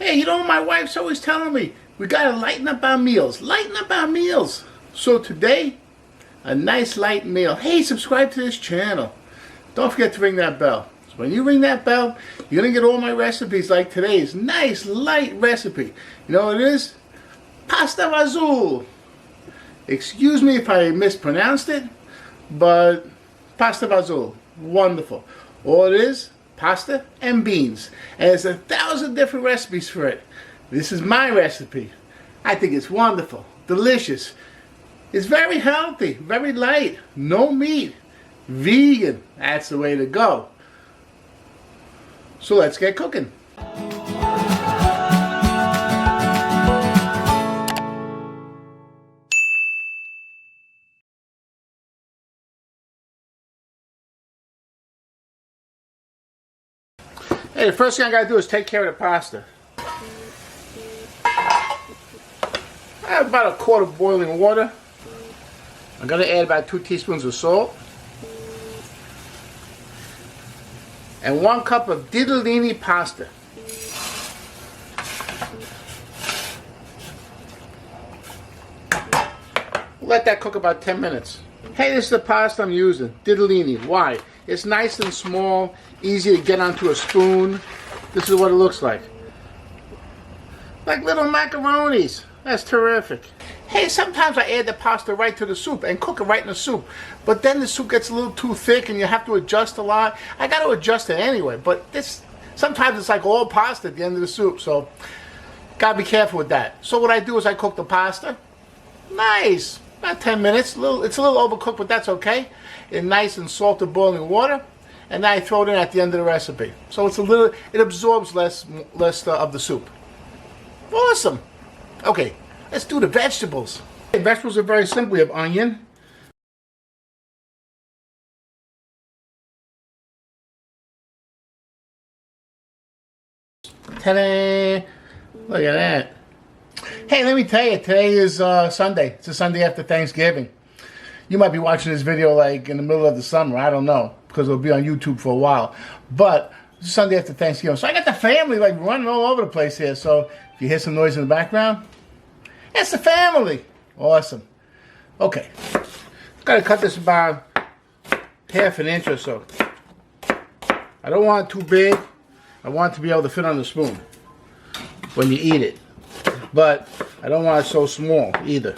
Hey, you know what my wife's always telling me? We gotta lighten up our meals. Lighten up our meals. So today, a nice light meal. Hey, subscribe to this channel. Don't forget to ring that bell. So when you ring that bell, you're gonna get all my recipes like today's nice light recipe. You know what it is? Pasta fagioli. Excuse me if I mispronounced it, but pasta fagioli. Wonderful. All it is, pasta and beans. And there's 1,000 different recipes for it. This is my recipe. I think it's wonderful, delicious. It's very healthy, very light, no meat, vegan. That's the way to go. So let's get cooking. Hey, the first thing I gotta do is take care of the pasta. I have about a quart of boiling water. I'm gonna add about 2 teaspoons of salt. And 1 cup of ditalini pasta. Let that cook about 10 minutes. Hey, this is the pasta I'm using, ditalini. Why? It's nice and small, easy to get onto a spoon. This is what it looks like. Like little macaronis. That's terrific. Hey, sometimes I add the pasta right to the soup and cook it right in the soup. But then the soup gets a little too thick and you have to adjust a lot. I got to adjust it anyway, but sometimes it's like all pasta at the end of the soup, so gotta be careful with that. So what I do is I cook the pasta. Nice. About 10 minutes. It's a little overcooked, but that's okay. In nice and salted boiling water. And then I throw it in at the end of the recipe. So it absorbs less of the soup. Awesome. Okay, let's do the vegetables. The vegetables are very simple. We have onion. Ta-da! Look at that. Hey, let me tell you, today is Sunday. It's a Sunday after Thanksgiving. You might be watching this video like in the middle of the summer. I don't know, because it'll be on YouTube for a while. But it's Sunday after Thanksgiving. So I got the family like running all over the place here. So if you hear some noise in the background, it's the family. Awesome. Okay. Got to cut this about ½ an inch or so. I don't want it too big. I want it to be able to fit on the spoon when you eat it. But I don't want it so small either.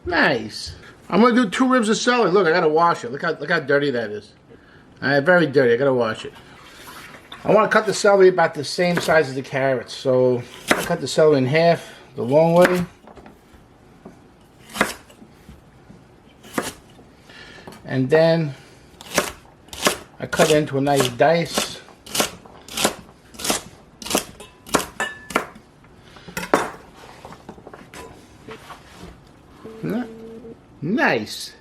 Nice. I'm going to do 2 ribs of celery. Look, I got to wash it. Look how dirty that is. Very dirty. I got to wash it. I want to cut the celery about the same size as the carrots. So I cut the celery in half the long way. And then I cut it into a nice dice. Nice.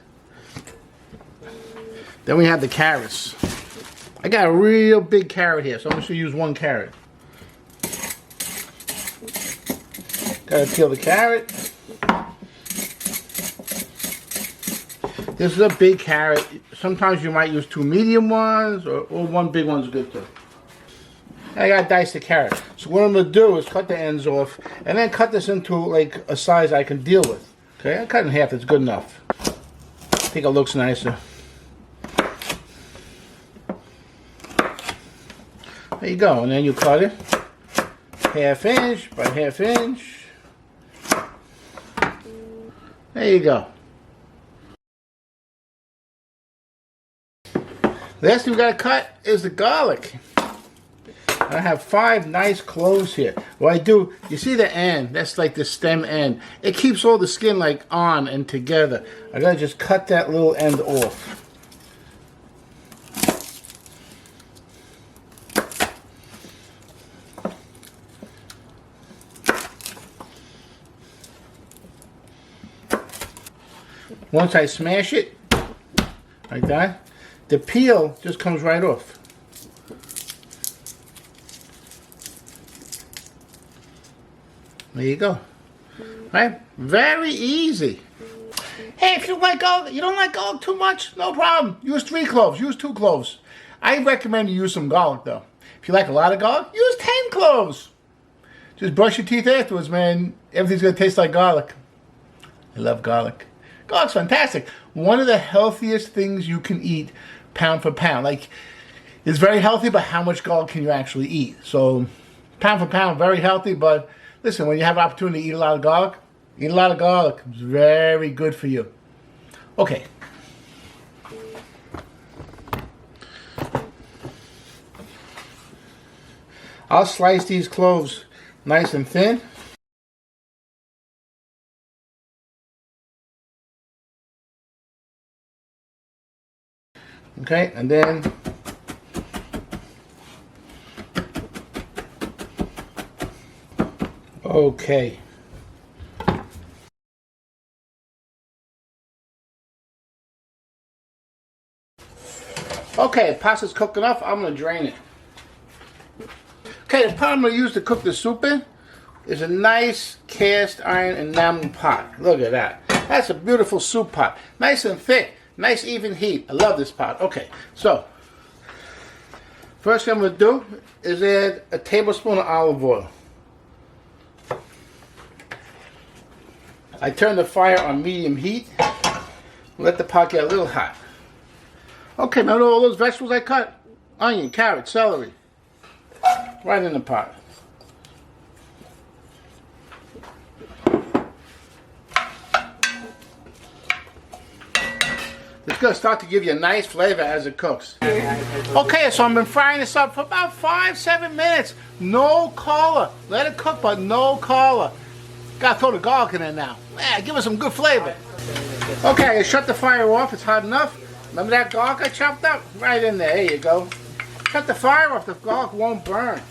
Then we have the carrots. I got a real big carrot here, so I'm just going to use 1 carrot. Got to peel the carrot. This is a big carrot. Sometimes you might use 2 medium ones, or 1 big one's good too. I got to dice the carrot. So what I'm going to do is cut the ends off, and then cut this into like a size I can deal with. Okay, I cut it in half. It's good enough. I think it looks nicer. There you go, and then you cut it ½ inch by ½ inch. There you go. The last thing we got to cut is the garlic. I have 5 nice cloves here. What I do, you see the end? That's like the stem end. It keeps all the skin like on and together. I gotta just cut that little end off. Once I smash it, like that, the peel just comes right off. There you go. Right? Very easy. Hey, if you don't like garlic too much, no problem. Use 3 cloves. Use 2 cloves. I recommend you use some garlic though. If you like a lot of garlic, use 10 cloves. Just brush your teeth afterwards, man. Everything's gonna taste like garlic. I love garlic. Garlic's fantastic. One of the healthiest things you can eat, pound for pound. Like, it's very healthy, but how much garlic can you actually eat? So, pound for pound, very healthy. But listen, when you have opportunity to eat a lot of garlic, eat a lot of garlic. It's very good for you. Okay. I'll slice these cloves nice and thin. Okay, and then okay. Okay, pasta's cooked enough. I'm gonna drain it. Okay, the pot I'm going to use to cook the soup in is a nice cast iron enamel pot. Look at that. That's a beautiful soup pot. Nice and thick. Nice even heat. I love this pot. Okay, so first thing I'm going to do is add a tablespoon of olive oil. I turn the fire on medium heat. Let the pot get a little hot. Okay, remember all those vegetables I cut? Onion, carrot, celery. Right in the pot. It's going to start to give you a nice flavor as it cooks. Okay, so I've been frying this up for about 5-7 minutes. No color. Let it cook, but no color. Got to throw the garlic in there now. Yeah, give it some good flavor. Okay, I shut the fire off. It's hot enough. Remember that garlic I chopped up? Right in there. There you go. Cut the fire off. The garlic won't burn.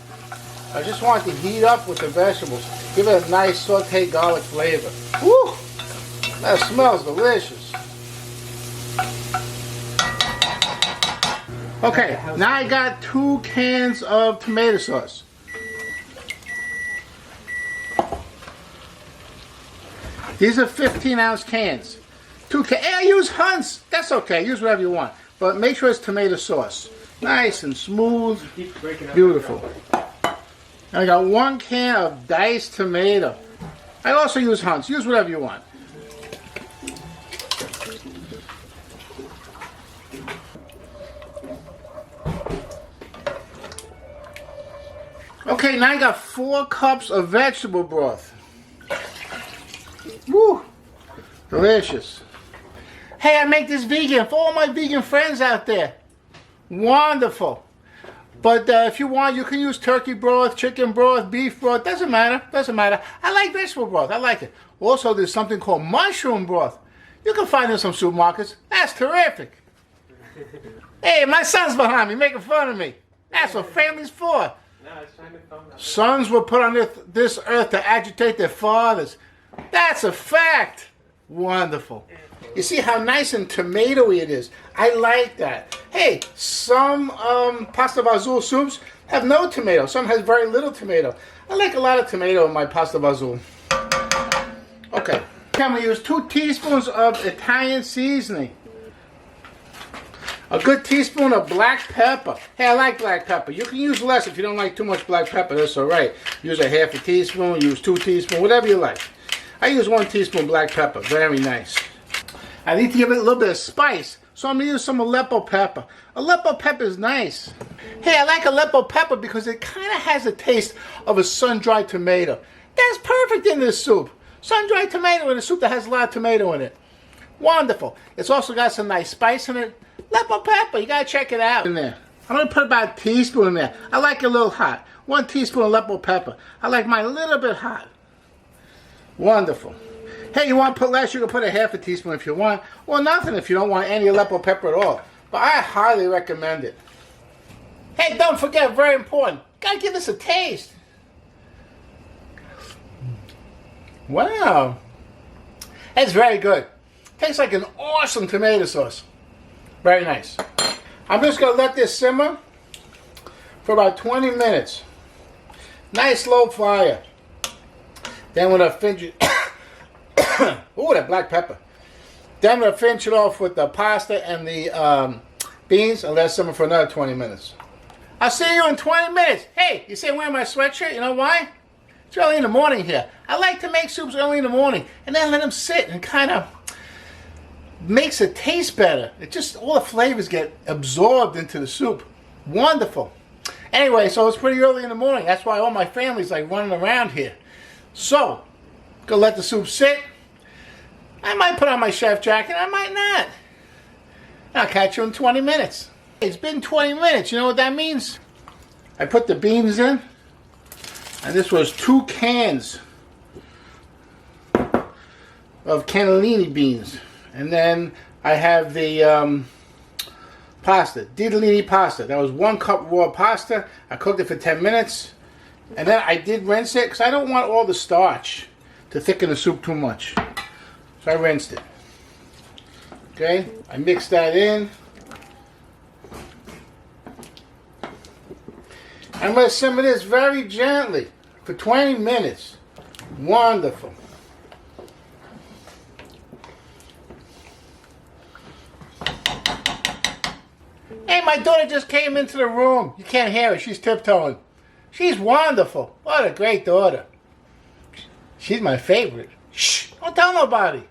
I just want it to heat up with the vegetables. Give it a nice sauteed garlic flavor. Woo! That smells delicious. Okay, now I got 2 cans of tomato sauce. These are 15-ounce cans. 2 cans. Hey, I use Hunt's. That's okay. Use whatever you want. But make sure it's tomato sauce. Nice and smooth. Beautiful. And I got 1 can of diced tomato. I also use Hunt's. Use whatever you want. Okay, now I got 4 cups of vegetable broth. Woo! Delicious. Hey, I make this vegan for all my vegan friends out there. Wonderful. But if you want, you can use turkey broth, chicken broth, beef broth. Doesn't matter. Doesn't matter. I like vegetable broth. I like it. Also, there's something called mushroom broth. You can find it in some supermarkets. That's terrific. Hey, my son's behind me making fun of me. That's what family's for. Sons were put on this earth to agitate their fathers. That's a fact. Wonderful. You see how nice and tomatoey it is. I like that. Hey, some pasta vazul soups have no tomato. Some has very little tomato. I like a lot of tomato in my pasta vazul. Okay. I'm going to use 2 teaspoons of Italian seasoning. A good teaspoon of black pepper. Hey, I like black pepper. You can use less if you don't like too much black pepper. That's all right. Use a half a teaspoon, use 2 teaspoons, whatever you like. I use 1 teaspoon black pepper. Very nice. I need to give it a little bit of spice, so I'm going to use some Aleppo pepper. Aleppo pepper is nice. Hey, I like Aleppo pepper because it kind of has a taste of a sun-dried tomato. That's perfect in this soup. Sun-dried tomato in a soup that has a lot of tomato in it. Wonderful. It's also got some nice spice in it. Aleppo pepper, you got to check it out. In there. I'm going to put about a teaspoon in there. I like it a little hot. 1 teaspoon of Aleppo pepper. I like mine a little bit hot. Wonderful. Hey, you want to put less, you can put a half a teaspoon if you want. Or nothing if you don't want any Aleppo pepper at all. But I highly recommend it. Hey, don't forget, very important, got to give this a taste. Wow. That's very good. Tastes like an awesome tomato sauce. Very nice. I'm just going to let this simmer for about 20 minutes. Nice low fire. Then when I finish it, ooh, that black pepper. Then I'm going to finish it off with the pasta and the beans, and let it simmer for another 20 minutes. I'll see you in 20 minutes. Hey, you see I'm wearing my sweatshirt? You know why? It's early in the morning here. I like to make soups early in the morning and then let them sit and kind of makes it taste better. It just, all the flavors get absorbed into the soup. Wonderful. Anyway, so it's pretty early in the morning. That's why all my family's like running around here. So, gonna let the soup sit. I might put on my chef jacket, I might not. I'll catch you in 20 minutes. It's been 20 minutes, you know what that means? I put the beans in, and this was 2 cans of cannellini beans. And then I have the pasta, ditalini pasta. That was 1 cup raw pasta. I cooked it for 10 minutes. And then I did rinse it because I don't want all the starch to thicken the soup too much. So I rinsed it. Okay, I mixed that in. I'm going to simmer this very gently for 20 minutes. Wonderful. Hey, my daughter just came into the room. You can't hear her. She's tiptoeing. She's wonderful. What a great daughter. She's my favorite. Shh, don't tell nobody.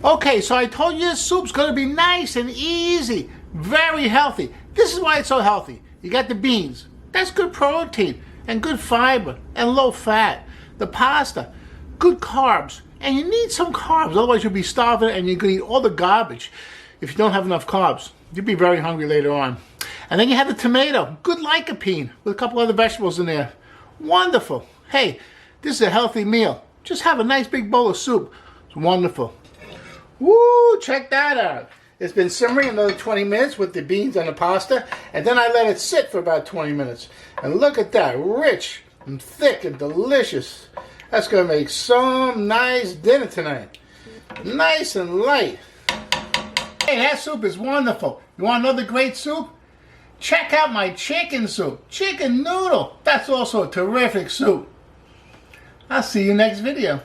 Okay, so I told you this soup's going to be nice and easy. Very healthy. This is why it's so healthy. You got the beans. That's good protein and good fiber and low fat. The pasta, good carbs. And you need some carbs, otherwise you'll be starving and you're going to eat all the garbage if you don't have enough carbs. You'll be very hungry later on. And then you have the tomato, good lycopene, with a couple other vegetables in there. Wonderful. Hey, this is a healthy meal. Just have a nice big bowl of soup. It's wonderful. Woo, check that out. It's been simmering another 20 minutes with the beans and the pasta, and then I let it sit for about 20 minutes. And look at that, rich and thick and delicious. That's going to make some nice dinner tonight. Nice and light. Hey, that soup is wonderful. You want another great soup? Check out my chicken soup. Chicken noodle. That's also a terrific soup. I'll see you next video.